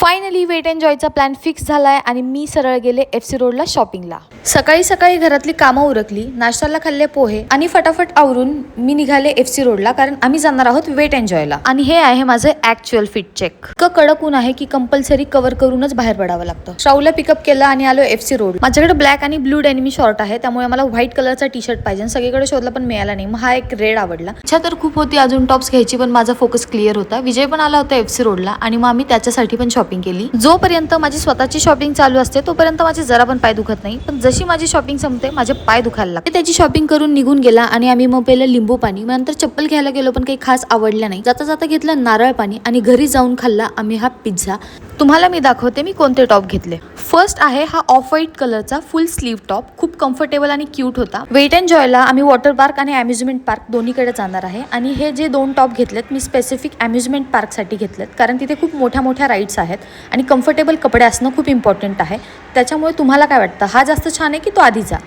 Finally wait and जॉयचा plan fix झालाय आणि मी सरळ गेले FC रोडला शॉपिंगला। सकाळी सकाळी घरातली कामं उरकली, नाश्त्याला खाल्ले पोहे आणि फटाफट आवरून मी निघाले FC रोडला, कारण आम्ही जाणार आहोत वेट एंड जॉयला। आणि हे आहे माझं ऍक्च्युअल फिट चेक। कडक ऊन आहे की कंपल्सरी कव्हर करूनच बाहेर पडावं लागतं। श्रावला पिकअप केलं आणि आलो FC रोड। माझ्याकडे ब्लॅक आणि ब्लू डेनिमी शॉर्ट आहे, त्यामुळे मला व्हाईट कलरचा टी शर्ट पाहिजे। सगळीकडे शोधला पण मिळाला नाही, मग हा एक रेड आवडला। इच्छा तर खूप होती अजून टॉप्स घ्यायची, पण माझा फोकस क्लिअर होता। विजय पण आला होता FC रोडला आणि मग आम्ही त्याच्यासाठी पण शॉपिंग केली। जोपर्यंत माझी स्वतःची शॉपिंग चालू असते तोपर्यंत माझे जरा पण पाय दुखत नाही, पण जशी माझी शॉपिंग संपते माझे पाय दुखायला लागते। त्याची शॉपिंग करून निघून गेला आणि आम्ही मग पहिलं लिंबू पाणी, मग नंतर चप्पल घ्यायला गेलो, पण काही खास आवडलं नाही। जाता जाता घेतलं नारळ पाणी आणि घरी जाऊन खाल्ला आम्ही हा पिझ्झा। तुम्हाला मी दाखवते मी कोणते टॉप घेतले। फर्स्ट आहे हा ऑफ व्हाईट कलरचा फुल स्लीव टॉप, खूप कम्फर्टेबल आणि क्यूट होता। वेट एंड जॉयला आम्ही वॉटर पार्क आणि अम्युजमेंट पार्क दोन्हीकडे जाणार आहे, आणि हे जे दोन टॉप घेतलेत मी स्पेसिफिक अम्युजमेंट पार्कसाठी घेतलेत, कारण तिथे खूप मोठ्या मोठ्या राईड्स आहेत आणि कम्फर्टेबल कपडे असणं खूप इम्पॉर्टंट आहे। त्याच्यामुळे तुम्हाला काय वाटतं, हा जास्त छान आहे की तो आधीचा?